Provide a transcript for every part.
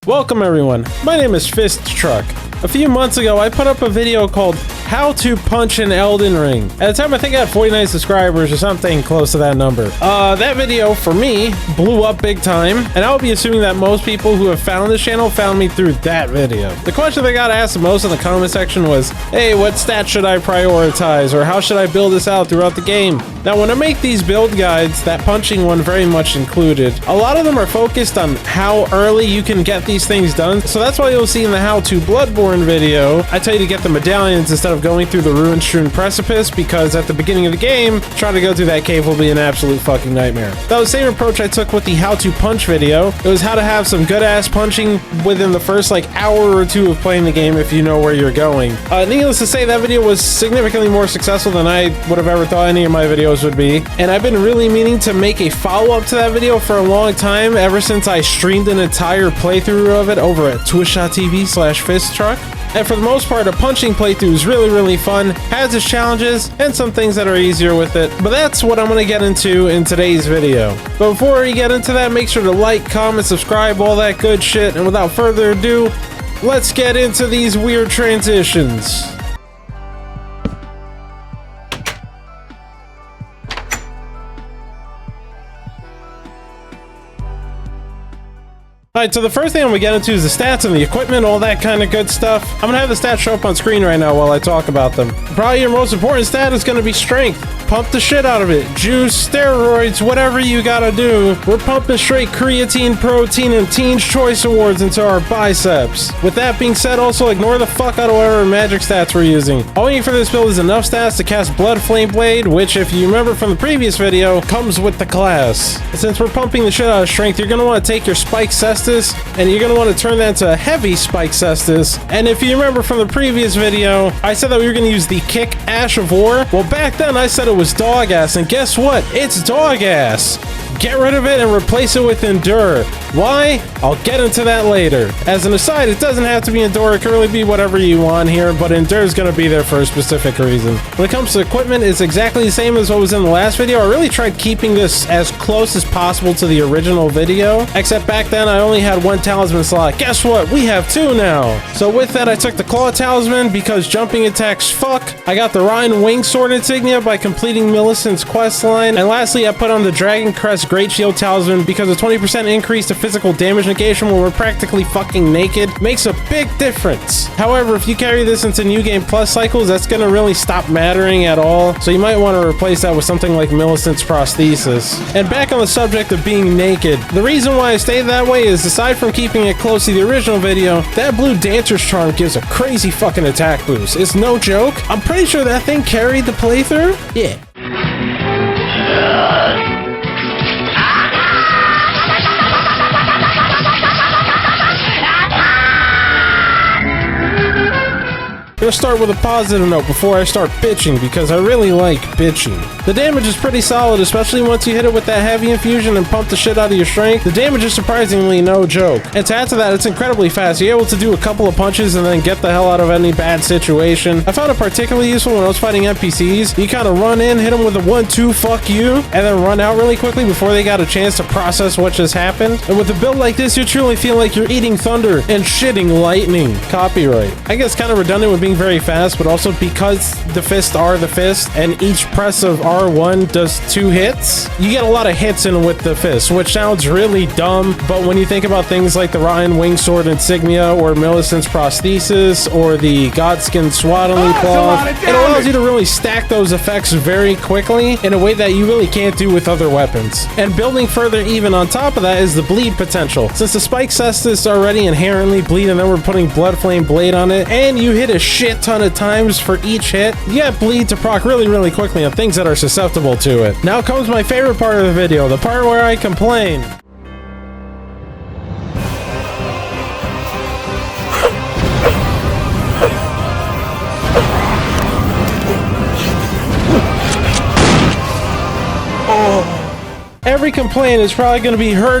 Welcome everyone, my name is Fist Truck. A few months ago, I put up a video called How to Punch an Elden Ring. At the time, I think I had 49 subscribers or something close to that number. That video, for me, blew up big time, and I'll be assuming that most people who have found this channel found me through that video. The question that got asked the most in the comment section was, hey, what stats should I prioritize, or how should I build this out throughout the game? Now, when I make these build guides, that punching one very much included, a lot of them are focused on how early you can get these things done, so that's why you'll see in the How to Bloodborne video, I tell you to get the medallions instead of going through the ruin-strewn precipice, because at the beginning of the game, trying to go through that cave will be an absolute fucking nightmare. That was the same approach I took with the How to Punch video. It was how to have some good-ass punching within the first hour or two of playing the game if you know where you're going. Needless to say, that video was significantly more successful than I would have ever thought any of my videos would be, and I've been really meaning to make a follow-up to that video for a long time, ever since I streamed an entire playthrough of it over at twitch.tv/fisttruck. And for the most part, a punching playthrough is really fun, has its challenges, and some things that are easier with it. But that's what I'm going to get into in today's video. But before we get into that, make sure to like, comment, subscribe, all that good shit. And without further ado, let's get into these weird transitions. Alright, so the first thing I'm going to get into is the stats and the equipment, all that kind of good stuff. I'm going to have the stats show up on screen right now while I talk about them. Probably your most important stat is going to be strength. Pump the shit out of it. Juice, steroids, whatever you gotta do. We're pumping straight creatine, protein, and Teen's Choice Awards into our biceps. With that being said, also ignore the fuck out of whatever magic stats we're using. All you need for this build is enough stats to cast Blood Flame Blade, which, if you remember from the previous video, comes with the class. Since we're pumping the shit out of strength, you're gonna want to take your Spike Caestus, and you're gonna want to turn that into a heavy Spike Caestus. And if you remember from the previous video, I said that we were gonna use the Kick Ash of War. Well, back then I said it was dog ass, and guess what? It's dog ass. Get rid of it and replace it with Endure. Why? I'll get into that later. As an aside, it doesn't have to be Endure, it can really be whatever you want here, but Endure is going to be there for a specific reason. When it comes to equipment, it's exactly the same as what was in the last video. I really tried keeping this as close as possible to the original video, except back then I only had one talisman slot. Guess what? We have two now. So with that, I took the Claw Talisman because jumping attacks fuck. I got the Ryan Wing Sword insignia by completing Millicent's questline, and lastly, I put on the Dragon Crest Great Shield Talisman because a 20% increase to physical damage negation when we're practically fucking naked makes a big difference. However, if you carry this into New Game Plus cycles, that's gonna really stop mattering at all, so you might want to replace that with something like Millicent's Prosthesis. And back on the subject of being naked, the reason why I stayed that way is, aside from keeping it close to the original video, that blue Dancer's Charm gives a crazy fucking attack boost. It's no joke. I'm pretty sure that thing carried the playthrough. Yeah. I'm gonna start with a positive note before I start bitching, because I really like bitching. The damage is pretty solid, especially once you hit it with that heavy infusion and pump the shit out of your strength. The damage is surprisingly no joke. And to add to that, it's incredibly fast. You're able to do a couple of punches and then get the hell out of any bad situation. I found it particularly useful when I was fighting NPCs. You kind of run in, hit them with a 1-2 fuck you, and then run out really quickly before they got a chance to process what just happened. And with a build like this, you truly feel like you're eating thunder and shitting lightning. Copyright. I guess kind of redundant with being very fast, but also because the fists are the fist and each press of R1 does 2 hits, you get a lot of hits in with the fist, which sounds really dumb, but when you think about things like the Ryan Wing Sword insignia or Millicent's Prosthesis or the Godskin Swaddling Cloth, it allows you to really stack those effects very quickly in a way that you really can't do with other weapons. And building further even on top of that is the bleed potential. Since the Spike Caestus already inherently bleed, and then we're putting Blood Flame Blade on it, and you hit a shit ton of times for each hit, you get bleed to proc really quickly on things that are susceptible to it. Now comes my favorite part of the video, the part where I complain. every complaint is probably gonna be her,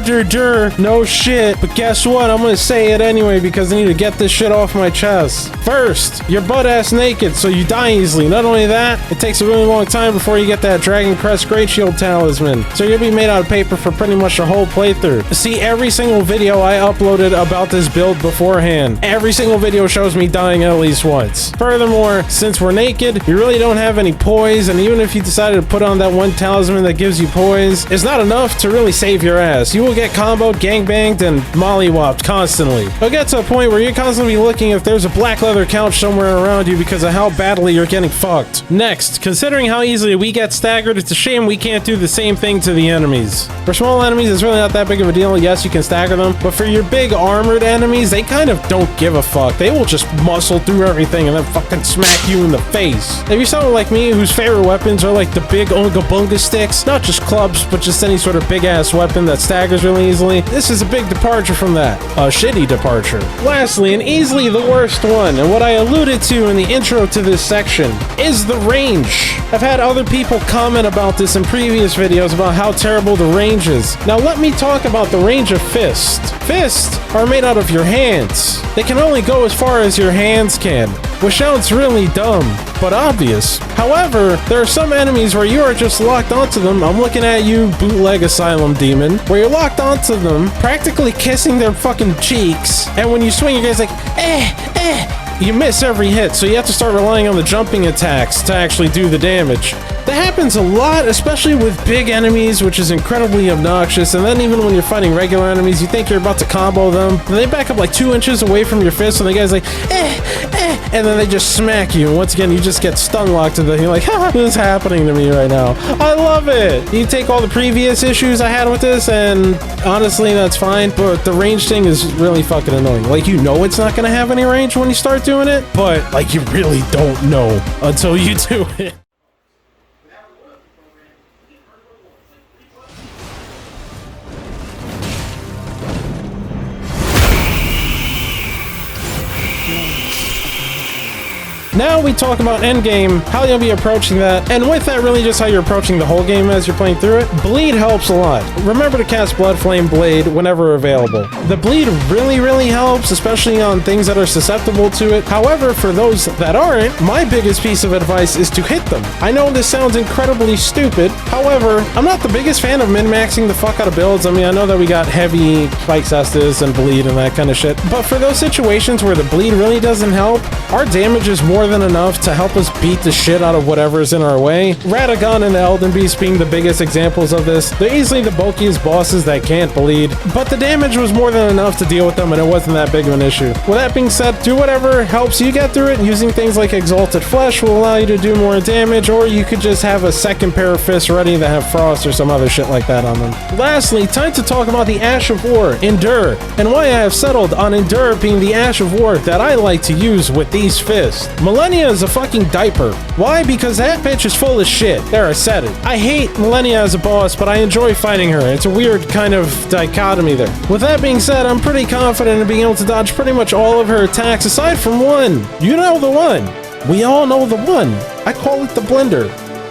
no shit. But guess what? I'm gonna say it anyway because I need to get this shit off my chest. First, you're butt-ass naked, so you die easily. Not only that, it takes a really long time before you get that Dragon Crest Great Shield talisman. So you'll be made out of paper for pretty much the whole playthrough. See every single video I uploaded about this build beforehand. Every single video shows me dying at least once. Furthermore, since we're naked, we really don't have any poise, and even if you decided to put on that one talisman that gives you poise, it's not enough to really save your ass. You will get comboed, gangbanged, and mollywopped constantly. It'll get to a point where you're constantly looking if there's a black leather couch somewhere around you because of how badly you're getting fucked. Next, considering how easily we get staggered, it's a shame we can't do the same thing to the enemies. For small enemies, it's really not that big of a deal. Yes, you can stagger them, but for your big armored enemies, they kind of don't give a fuck. They will just muscle through everything and then fucking smack you in the face. If you're someone like me whose favorite weapons are like the big Unga Bunga sticks, not just clubs, but just any sort of big ass weapon that staggers really easily, this is a big departure from that. A shitty departure. Lastly, and easily the worst one, and what I alluded to in the intro to this section, is the range. I've had other people comment about this in previous videos about how terrible the range is. Now let me talk about the range of fists. Fists are made out of your hands. They can only go as far as your hands can, which sounds really dumb, but obvious. However, there are some enemies where you are just locked onto them. I'm looking at you, bootleg asylum demon, where you're locked onto them, practically kissing their fucking cheeks, and when you swing, your guy's like, you miss every hit, so you have to start relying on the jumping attacks to actually do the damage. That happens a lot, especially with big enemies, which is incredibly obnoxious, and then even when you're fighting regular enemies, you think you're about to combo them, and they back up like 2 inches away from your fist, and the guy's like, and then they just smack you, and once again, you just get stun locked to them. You're like, ha, this is happening to me right now. I love it! You take all the previous issues I had with this, and honestly, that's fine, but the range thing is really fucking annoying. Like, you know it's not gonna have any range when you start doing it, but, like, you really don't know until you do it. Now we talk about Endgame, how you'll be approaching that, and with that really just how you're approaching the whole game as you're playing through it. Bleed helps a lot. Remember to cast Blood Flame Blade whenever available. The bleed really helps, especially on things that are susceptible to it. However, for those that aren't, my biggest piece of advice is to hit them. I know this sounds incredibly stupid, however, I'm not the biggest fan of min-maxing the fuck out of builds. I mean, I know that we got heavy Spike Caestus and bleed and that kind of shit, but for those situations where the bleed really doesn't help, our damage is more than enough to help us beat the shit out of whatever is in our way. Radagon and the Elden Beast being the biggest examples of this. They're easily the bulkiest bosses that can't bleed, but the damage was more than enough to deal with them and it wasn't that big of an issue. With that being said, do whatever helps you get through it. Using things like Exalted Flesh will allow you to do more damage, or you could just have a second pair of fists ready that have Frost or some other shit like that on them. Lastly, time to talk about the Ash of War, Endure, and why I have settled on Endure being the Ash of War that I like to use with these fists. Millennia is a fucking diaper. Why? Because that bitch is full of shit. There, I said it. I hate Millennia as a boss, but I enjoy fighting her. It's a weird kind of dichotomy there. With that being said, I'm pretty confident in being able to dodge pretty much all of her attacks, aside from one. You know the one. We all know the one. I call it the blender.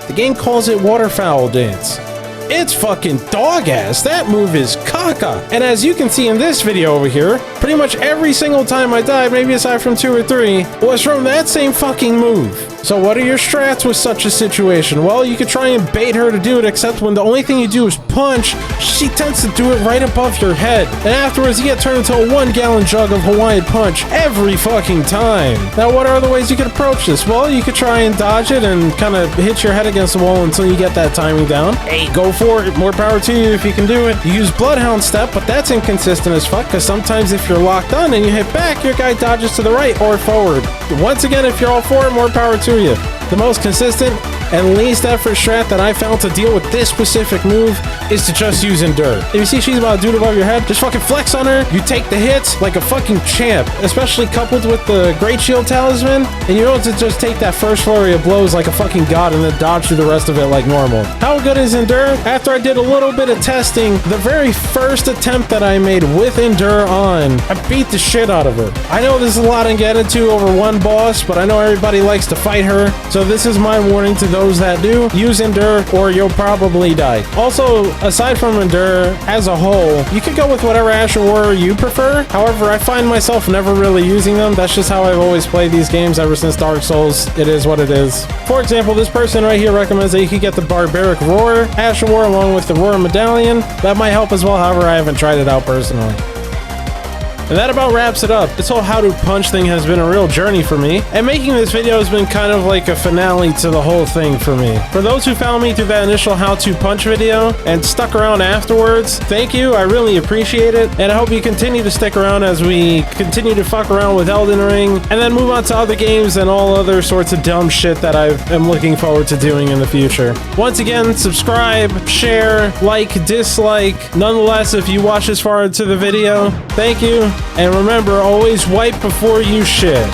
The game calls it waterfowl dance. It's fucking dog ass. That move is caca. And as you can see in this video over here, pretty much every single time I died, maybe aside from 2 or 3, was from that same fucking move. So what are your strats with such a situation? Well, you could try and bait her to do it, except when the only thing you do is punch, she tends to do it right above your head. And afterwards, you get turned into a 1-gallon jug of Hawaiian Punch every fucking time. Now, what are other ways you could approach this? Well, you could try and dodge it and kind of hit your head against the wall until you get that timing down. Hey, go for it. More power to you if you can do it. You use Bloodhound Step, but that's inconsistent as fuck, because sometimes if you're locked on and you hit back, your guy dodges to the right or forward. Once again, if you're all for it, more power to you. The most consistent and least effort strat that I found to deal with this specific move is to just use Endure. If you see she's about to do it above your head, just fucking flex on her. You take the hits like a fucking champ, especially coupled with the Great Shield Talisman, and you're able to just take that first flurry of blows like a fucking god and then dodge through the rest of it like normal. How good is Endure? After I did a little bit of testing, the very first attempt that I made with Endure on, I beat the shit out of her. I know this is a lot to get into over one boss, but I know everybody likes to fight her, so this is my warning to those that do, use Endure or you'll probably die. Also, aside from Endure, as a whole, you could go with whatever Asher Warrior you prefer. However, I find myself never really using them. That's just how I've always played these games ever since Dark Souls. It is what it is. For example, this person right here recommends that you could get the Barbaric Roar Asher Warrior along with the Roar Medallion. That might help as well, however, I haven't tried it out personally. And that about wraps it up. This whole how to punch thing has been a real journey for me, and making this video has been kind of like a finale to the whole thing for me. For those who found me through that initial how to punch video and stuck around afterwards, thank you, I really appreciate it, and I hope you continue to stick around as we continue to fuck around with Elden Ring, and then move on to other games and all other sorts of dumb shit that I am looking forward to doing in the future. Once again, subscribe, share, like, dislike. Nonetheless, if you watch this far into the video, thank you. And remember, always wipe before you shit.